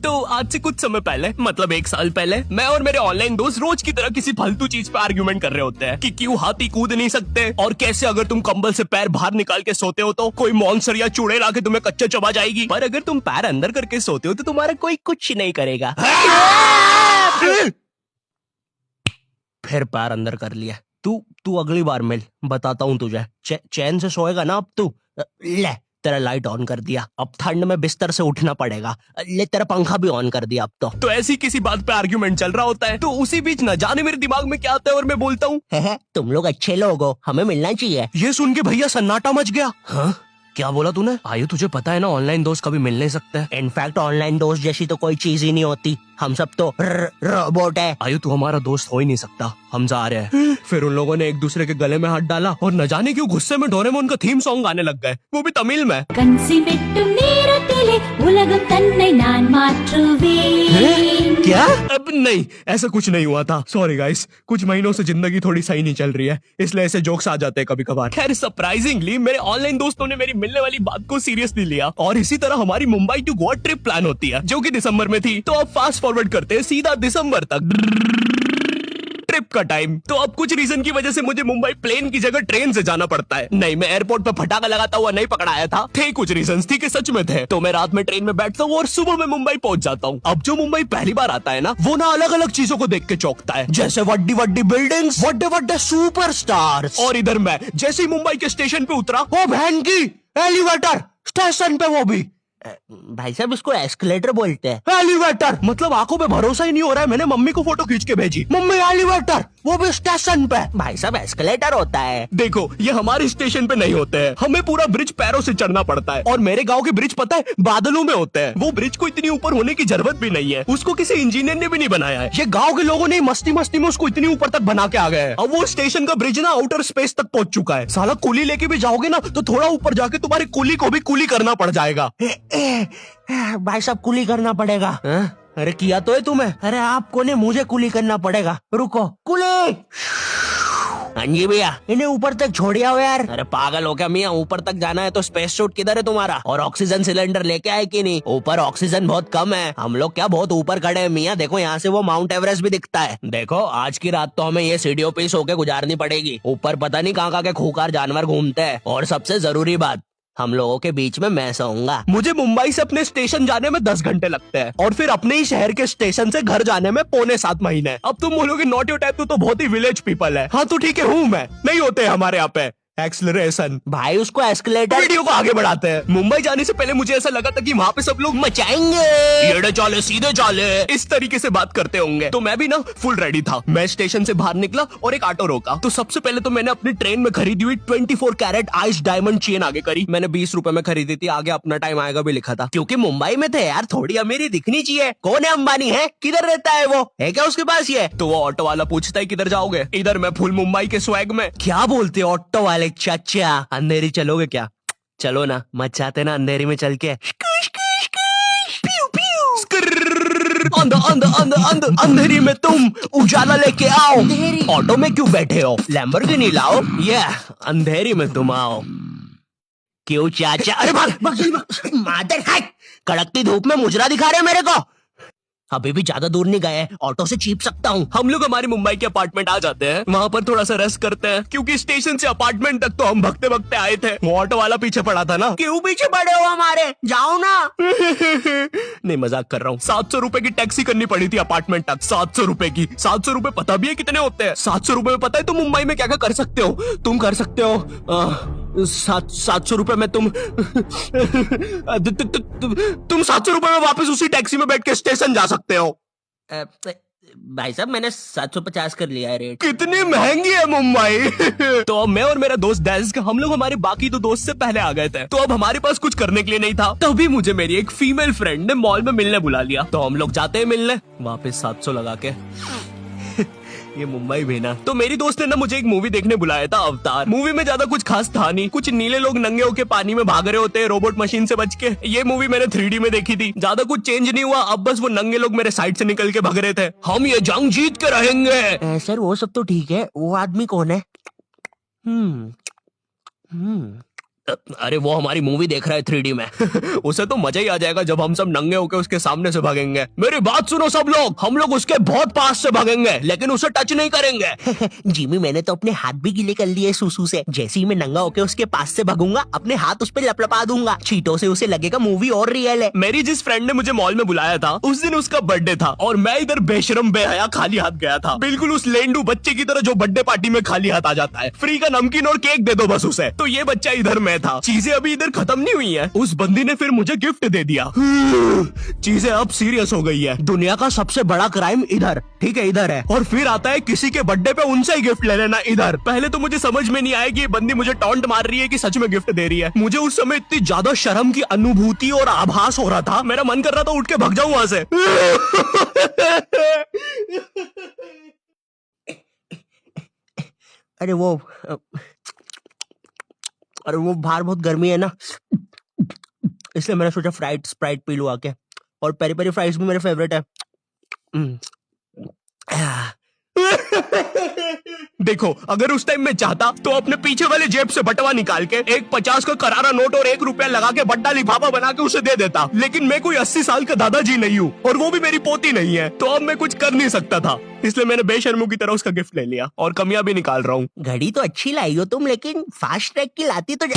तो आज से कुछ समय पहले, मतलब 1 साल पहले, मैं और मेरे ऑनलाइन दोस्त रोज की तरह किसी फालतू चीज पे आर्ग्यूमेंट कर रहे होते हैं कि क्यों हाथी कूद नहीं सकते, और कैसे अगर तुम कंबल से पैर बाहर निकाल के सोते हो तो कोई मॉन्स्टर या चुड़ैल आके तुम्हें कच्चा चबा जाएगी, पर अगर तुम पैर अंदर करके सोते हो तो तुम्हारा कोई कुछ नहीं करेगा। फिर पैर अंदर कर लिया। तू अगली बार मिल, बताता हूँ तुझे। चैन से सोएगा ना अब तू। ले, तेरा लाइट ऑन कर दिया, अब ठंड में बिस्तर से उठना पड़ेगा। ले, तेरा पंखा भी ऑन कर दिया अब तो ऐसी किसी बात पे आर्ग्यूमेंट चल रहा होता है, तो उसी बीच न जाने मेरे दिमाग में क्या आता है और मैं बोलता हूँ, तुम लोग अच्छे लोग हो, हमें मिलना चाहिए। ये सुन के भैया सन्नाटा मच गया। हाँ, क्या बोला तूने? आयु, तुझे पता है ना ऑनलाइन दोस्त कभी मिल नहीं सकते। इनफैक्ट ऑनलाइन दोस्त जैसी तो कोई चीज ही नहीं होती, हम सब तो रोबोट है। आयु, तू हमारा दोस्त हो ही नहीं सकता, हम जा रहे हैं। फिर उन लोगों ने एक दूसरे के गले में हाथ डाला और न जाने क्यों गुस्से में डोरेमोन का थीम सॉन्ग गाने लग गए, वो भी तमिल में। क्या? अब नहीं, ऐसा कुछ नहीं हुआ था। सॉरी गाइस, कुछ महीनों से जिंदगी थोड़ी सही नहीं चल रही है, इसलिए ऐसे जोक्स आ जाते हैं कभी कभार। खैर, सरप्राइजिंगली मेरे ऑनलाइन दोस्तों ने मेरी मिलने वाली बात को सीरियसली लिया, और इसी तरह हमारी Mumbai to Goa trip plan होती है, जो कि दिसंबर में थी। तो अब फास्ट फॉरवर्ड करते हैं सीधा दिसंबर तक ट्रिप का टाइम। तो अब कुछ रीजन की वजह से मुझे मुंबई प्लेन की जगह ट्रेन से जाना पड़ता है। नहीं, मैं एयरपोर्ट पे फटाका लगाता हुआ नहीं पकड़ाया था, थे कुछ रीजंस, थी कि सच में थे। तो मैं रात में ट्रेन में बैठता हूँ और सुबह में मुंबई पहुंच जाता हूँ। अब जो मुंबई पहली बार आता है ना, वो ना अलग अलग चीजों को देख के चौंकता है, जैसे वड्डी वड्डी बिल्डिंग्स, वड्डे वड्डे सुपरस्टार्स। और इधर मैं जैसे ही मुंबई के स्टेशन पे उतरा, ओ बहन की, एलिवेटर स्टेशन पे, वो भी भाई साहब इसको एस्केलेटर बोलते हैं। एलिवेटर मतलब आंखों पे भरोसा ही नहीं हो रहा है। मैंने मम्मी को फोटो खींच के भेजी, मम्मी एलिवेटर, वो भी स्टेशन पे। भाई साहब एस्केलेटर होता है। देखो, ये हमारे स्टेशन पे नहीं होते हैं, हमें पूरा ब्रिज पैरों से चढ़ना पड़ता है। और मेरे गांव के ब्रिज पता है बादलों में होते हैं। वो ब्रिज को इतनी ऊपर होने की जरूरत भी नहीं है, उसको किसी इंजीनियर ने भी नहीं बनाया है, ये गाँव के लोगों ने मस्ती मस्ती में उसको इतनी ऊपर तक बना के आ गए। अब वो स्टेशन का ब्रिज ना आउटर स्पेस तक पहुंच चुका है। साला कुली लेके भी जाओगे ना तो थोड़ा ऊपर जाके तुम्हारी कुली को भी कुली करना पड़ जाएगा। भाई साहब कुली करना पड़ेगा। अरे किया तो है तुम्हें। अरे आपको ने मुझे कुली करना पड़ेगा, रुको। कुली। हाँ जी भैया, इन्हें ऊपर तक छोड़िया हो यार। अरे पागल हो क्या मियाँ, ऊपर तक जाना है तो स्पेस सूट किधर है तुम्हारा? और ऑक्सीजन सिलेंडर लेके आए कि नहीं? ऊपर ऑक्सीजन बहुत कम है, हम लोग क्या बहुत ऊपर खड़े हैं मियाँ। देखो यहाँ से वो माउंट एवरेस्ट भी दिखता है। देखो आज की रात तो हमें ये सीढ़ियों पे सो के गुजारनी पड़ेगी, ऊपर पता नहीं कहाँ के खूंखार जानवर घूमते हैं। और सबसे जरूरी बात, हम लोगों के बीच में मैं सोऊंगा। मुझे मुंबई से अपने स्टेशन जाने में 10 घंटे लगते हैं, और फिर अपने ही शहर के स्टेशन से घर जाने में 6.25 महीने। अब तुम बोलोगे नॉट योर टाइप, तो बहुत ही विलेज पीपल है। हाँ तो ठीक है, हूँ मैं, नहीं होते हमारे यहाँ पे एक्सलरेशन। भाई उसको एस्केलेटर। वीडियो को आगे बढ़ाते हैं। मुंबई जाने से पहले मुझे ऐसा लगा था कि वहाँ पे सब लोग मचाएंगे, एड़े चाले सीधे चाले, इस तरीके से बात करते होंगे। तो मैं भी ना फुल रेडी था। मैं स्टेशन से बाहर निकला और एक ऑटो रोका। तो सबसे पहले तो मैंने अपनी ट्रेन में खरीदी हुई 24 कैरेट आइस डायमंड चेन आगे करी। मैंने 20 रुपए में खरीदी थी, आगे अपना टाइम आएगा भी लिखा था, क्योंकि मुंबई में थे यार, थोड़ी अमीरी दिखनी चाहिए। कौन है अंबानी? है किधर रहता है वो? है क्या उसके पास ये? तो वो ऑटो वाला पूछता है किधर जाओगे? इधर मैं फुल मुंबई के स्वैग में। क्या बोलते ऑटो वाले चाचा, अंधेरी चलोगे क्या? चलो ना, मचाते ना अंधेरी में चल के। अंधेरी में तुम उजाला लेके आओ। ऑटो में क्यों बैठे हो? लैम्बोर्गिनी लाओ। ये अंधेरी में तुम आओ। क्यों चाचा? अरे भाग मादर है, कड़कती धूप में मुजरा दिखा रहे मेरे को। अभी भी ज्यादा दूर नहीं गए, ऑटो से चीप सकता हूँ। हम लोग हमारे मुंबई के अपार्टमेंट आ जाते हैं, वहाँ पर थोड़ा सा रेस्ट करते हैं, क्योंकि स्टेशन से अपार्टमेंट तक तो हम भगते भगते आए थे। वो ऑटो वाला पीछे पड़ा था ना। क्यों पीछे पड़े हो हमारे? जाओ ना। नहीं, मजाक कर रहा हूँ। 700 रुपए की टैक्सी करनी पड़ी थी अपार्टमेंट तक। 700 रुपए की। 700 रुपए पता भी है कितने होते हैं? 700 रुपए में पता है तुम मुंबई में क्या क्या कर सकते हो? तुम कर सकते हो 700 रुपए में तुम 700 रुपए में वापस उसी टैक्सी में बैठ के स्टेशन जा सकते हो। भाई साहब मैंने 750 कर लिया है रेट। कितनी महंगी है मुंबई। तो अब मैं और मेरा दोस्त डेस्क, हम लोग हमारे बाकी 2 दोस्त से पहले आ गए थे। तो अब हमारे पास कुछ करने के लिए नहीं था, तभी मुझे मेरी एक फीमेल फ्रेंड ने मॉल में मिलने बुला लिया। तो हम लोग जाते हैं मिलने, वापस 700 लगा के। ये मुंबई भी ना। तो मेरी दोस्त ने ना मुझे एक मूवी देखने बुलाया था, अवतार। मूवी में ज्यादा कुछ खास था नहीं, कुछ नीले लोग नंगे होके पानी में भाग रहे होते हैं रोबोट मशीन से बच के। ये मूवी मैंने 3D में देखी थी, ज्यादा कुछ चेंज नहीं हुआ। अब बस वो नंगे लोग मेरे साइड से निकल के भाग रहे थे। हम ये जंग जीत के रहेंगे। सर वो सब तो ठीक है, वो आदमी कौन है? अरे वो हमारी मूवी देख रहा है 3D में। उसे तो मजा ही आ जाएगा जब हम सब नंगे होकर उसके सामने से भागेंगे। मेरी बात सुनो सब लोग, हम लोग उसके बहुत पास से भागेंगे लेकिन उसे टच नहीं करेंगे। जिमी मैंने तो अपने हाथ भी गीले कर लिए सुसु से। जैसे ही मैं नंगा होकर उसके पास से भागूंगा अपने हाथ उस पे लपलपा दूंगा, चीटों से उसे लगेगा मूवी और रियल है। मेरी जिस फ्रेंड ने मुझे मॉल में बुलाया था उस दिन उसका बर्थडे था और मैं इधर बेशरम बेहया खाली हाथ गया था, बिल्कुल उस लेंडू बच्चे की तरह जो बर्थडे पार्टी में खाली हाथ आ जाता है। फ्री का नमकीन और केक दे दो बस उसे। तो ये बच्चा इधर मैं था। चीजें अभी इधर खत्म नहीं हुई हैं। उस बंदी ने फिर मुझे गिफ्ट दे दिया। चीजें अब सीरियस हो गई है। दुनिया का सबसे बड़ा क्राइम इधर, ठीक है इधर है, और फिर आता है किसी के बर्थडे पे उनसे ही गिफ्ट ले लेना इधर। पहले तो मुझे समझ में नहीं आया कि ये बंदी मुझे टॉन्ट मार रही है कि सच में गिफ्ट दे रही है। मुझे उस समय इतनी ज्यादा शर्म की अनुभूति और आभास हो रहा था, मेरा मन कर रहा था उठ के भाग जाऊं वहां से। अरे वो बाहर बहुत गर्मी है ना, इसलिए मैंने सोचा स्प्राइट पी लूं आके। और पेरी पेरी फ्राइज भी मेरे फेवरेट है। देखो अगर उस टाइम मैं चाहता तो अपने पीछे वाले जेब से बटवा निकाल के एक 50 का करारा नोट और 1 रुपया लगा के बड्डा लिफाफा बना के उसे दे देता, लेकिन मैं कोई 80 साल का दादाजी नहीं हूँ और वो भी मेरी पोती नहीं है, तो अब मैं कुछ कर नहीं सकता था। इसलिए मैंने बेशर्मों की तरह उसका गिफ्ट ले लिया और कमियां भी निकाल रहा हूँ। घड़ी तो अच्छी लाई हो तुम, लेकिन फास्ट ट्रैक की लाती तो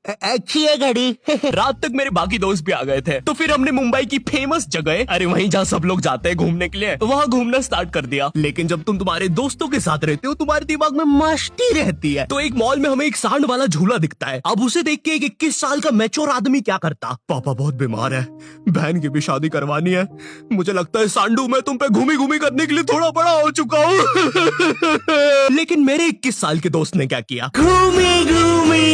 अच्छी है घड़ी। रात तक मेरे बाकी दोस्त भी आ गए थे, तो फिर हमने मुंबई की फेमस जगह, अरे वहीं जहाँ सब लोग जाते हैं घूमने के लिए, वहाँ घूमना स्टार्ट कर दिया। लेकिन जब तुम तुम्हारे दोस्तों के साथ रहते हो तुम्हारे दिमाग में मस्ती रहती है। तो एक मॉल में हमें एक सांड वाला झूला दिखता है। अब उसे देख के एक 21 साल का मैच्योर आदमी क्या करता, पापा बहुत बीमार है, बहन की भी शादी करवानी है, मुझे लगता है सांडू मैं तुम पे घूमी घूमी करने के लिए थोड़ा बड़ा हो चुका हूँ। लेकिन मेरे 21 साल के दोस्त ने क्या किया, घूमी घूमी।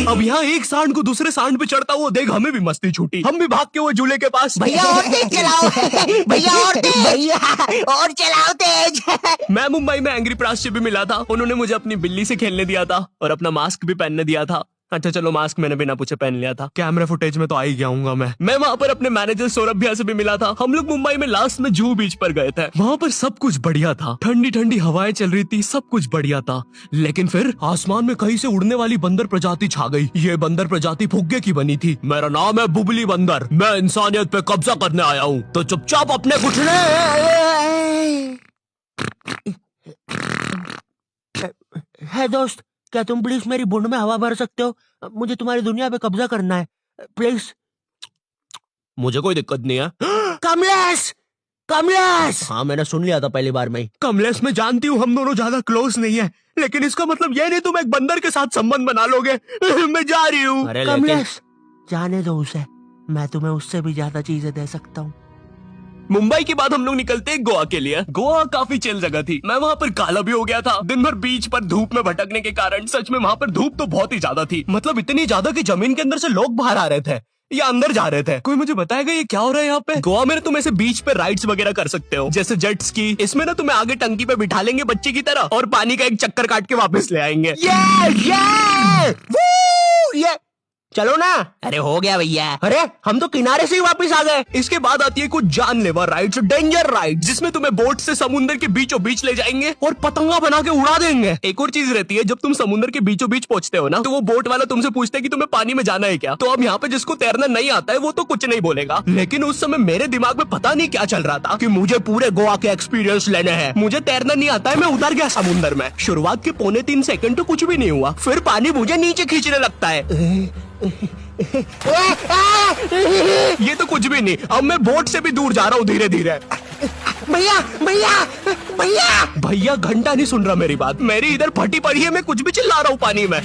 अब यहाँ एक सांड को दूसरे सांड पे चढ़ता हुआ देख हमें भी मस्ती छूटी। हम भी भाग के वो झूले के पास, भैया और तेज चलाओ, भैया और तेज, भैया और चलाओ तेज। मैं मुंबई में एंग्री प्रास से भी मिला था। उन्होंने मुझे अपनी बिल्ली से खेलने दिया था और अपना मास्क भी पहनने दिया था। अच्छा चलो मास्क मैंने बिना पूछे पहन लिया था, कैमरा फुटेज में तो आ ही गया हूँ मैं वहाँ पर अपने मैनेजर सौरभ भैया से भी मिला था। हम लोग मुंबई में लास्ट में जूहू बीच पर गए थे। वहाँ पर सब कुछ बढ़िया था, ठंडी ठंडी हवाएं चल रही थी, सब कुछ बढ़िया था। लेकिन फिर आसमान में कहीं से उड़ने वाली बंदर प्रजाति छा गई। ये बंदर प्रजाति फुग्गे की बनी थी। मेरा नाम है बुबली बंदर, मैं इंसानियत पे कब्जा करने आया हूँ, तो चुपचाप अपने घुटने। है दोस्त, क्या तुम प्लीज मेरी बुंड में हवा भर सकते हो? मुझे तुम्हारी दुनिया पे कब्जा करना है प्लीज। मुझे कोई दिक्कत नहीं है। कमलेश, कमलेश। हाँ मैंने सुन लिया था पहली बार में ही। कमलेश मैं जानती हूँ हम दोनों ज्यादा क्लोज नहीं है, लेकिन इसका मतलब ये नहीं तुम एक बंदर के साथ संबंध बना लोगे। मैं जा रही हूँ। कमलेश जाने दो उसे, मैं तुम्हें उससे भी ज्यादा चीजें दे सकता हूँ। मुंबई के बाद हम लोग निकलते हैं गोवा के लिए। गोवा काफी चिल जगह थी। मैं वहाँ पर काला भी हो गया था दिन भर बीच पर धूप में भटकने के कारण। सच में वहाँ पर धूप तो बहुत ही ज्यादा थी, मतलब इतनी ज्यादा कि जमीन के अंदर से लोग बाहर आ रहे थे या अंदर जा रहे थे। कोई मुझे बताएगा ये क्या हो रहा है यहाँ पे? गोवा में तुम ऐसे बीच पे राइड्स वगैरह कर सकते हो, जैसे जेट स्की। इसमें ना तुम्हें आगे टंकी पे बिठा लेंगे बच्चे की तरह और पानी का एक चक्कर काट के वापस ले आएंगे। ये चलो ना। अरे हो गया भैया, अरे हम तो किनारे से ही वापस आ गए। इसके बाद आती है कुछ जानलेवा राइड्स, डेंजर राइड, जिसमें तुम्हें बोट से समुद्र के बीचों बीच ले जाएंगे और पतंगा बना के उड़ा देंगे। एक और चीज रहती है, जब तुम समुद्र के बीचों बीच पहुंचते हो ना, तो वो बोट वाला तुमसे पूछता है कि तुम्हें पानी में जाना है क्या। तो अब यहाँ पे जिसको तैरना नहीं आता है वो तो कुछ नहीं बोलेगा, लेकिन उस समय मेरे दिमाग में पता नहीं क्या चल रहा था कि मुझे पूरे गोवा के एक्सपीरियंस लेने हैं। मुझे तैरना नहीं आता है, मैं उतर गया समुद्र में। शुरुआत के 3.25 सेकंड तो कुछ भी नहीं हुआ, फिर पानी मुझे नीचे खींचने लगता है। ये तो कुछ भी नहीं, अब मैं बोट से भी दूर जा रहा हूँ धीरे धीरे। भैया भैया भैया भैया घंटा नहीं सुन रहा मेरी बात, मेरी इधर फटी पड़ी है, मैं कुछ भी चिल्ला रहा हूँ पानी में।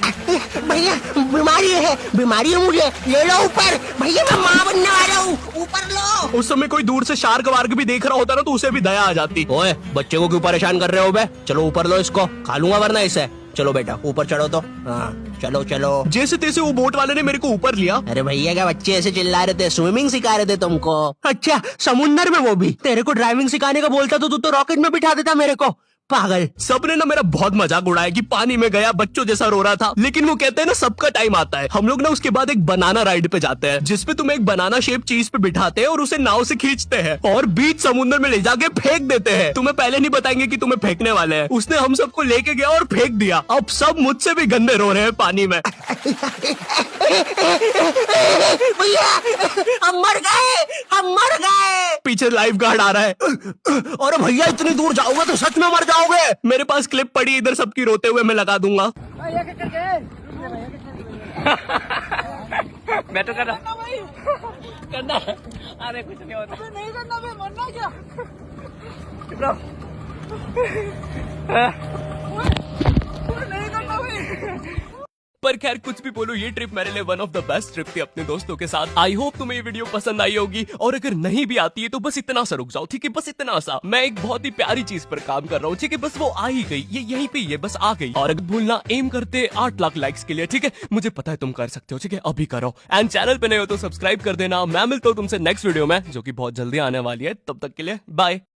भैया बीमारी है मुझे, ले लो ऊपर। भैया मैं माँ बनने वाला हूँ, ऊपर लो। उस समय कोई दूर से शार्क वार्क भी देख रहा होता ना तो उसे भी दया आ जाती। ओए बच्चे को क्यों परेशान कर रहे हो बे? चलो ऊपर लो इसको, खा लूंगा वरना इसे। चलो बेटा ऊपर चढ़ो तो। हाँ चलो चलो। जैसे तैसे वो बोट वाले ने मेरे को ऊपर लिया। अरे भैया क्या बच्चे ऐसे चिल्ला रहे थे, स्विमिंग सिखा रहे थे तुमको? अच्छा समुंदर में, वो भी तेरे को ड्राइविंग सिखाने का बोलता तो तू तो रॉकेट में बिठा देता मेरे को। पागल। सबने ना मेरा बहुत मजाक उड़ाया कि पानी में गया बच्चों जैसा रो रहा था, लेकिन वो कहते हैं ना सबका टाइम आता है। हम लोग ना उसके बाद एक बनाना राइड पे जाते हैं, जिसपे तुम्हें एक बनाना शेप चीज पे बिठाते हैं और उसे नाव से खींचते हैं और बीच समुद्र में ले जाके फेंक देते हैं। तुम्हें पहले नहीं बताएंगे कि तुम्हें फेंकने वाले हैं। उसने हम सबको लेके गया और फेंक दिया। अब सब मुझसे भी गंदे रो रहे हैं पानी में। भैया हम मर गए, हम मर गए। पीछे लाइफ गार्ड आ रहा है। और भैया इतनी दूर जाओगे तो सच में मर जाओगे। मेरे पास क्लिप पड़ी इधर सबकी रोते हुए, मैं लगा दूंगा। मैं तो करना करना है। अरे कुछ नहीं होता, नहीं करना, मैं मरना क्या। नहीं करना भाई। पर खैर कुछ भी बोलो, ये ट्रिप मेरे लिए one of the best trip थी अपने दोस्तों के साथ। आई होप तुम्हें ये वीडियो पसंद आई होगी, और अगर नहीं भी आती है तो बस इतना सा रुक जाओ, ठीक है, बस इतना सा। मैं एक बहुत ही प्यारी चीज पर काम कर रहा हूँ, ठीक है, बस वो आ ही गई, ये यहीं पे ये बस आ गई। और अगर भूलना एम करते 8 लाख लाइक्स के लिए, ठीक है, मुझे पता है तुम कर सकते हो, ठीक है, अभी करो। एंड चैनल पे नए हो तो सब्सक्राइब कर देना। मैं मिलता हूँ तुमसे नेक्स्ट वीडियो में, जो कि बहुत जल्दी आने वाली है। तब तक के लिए बाय।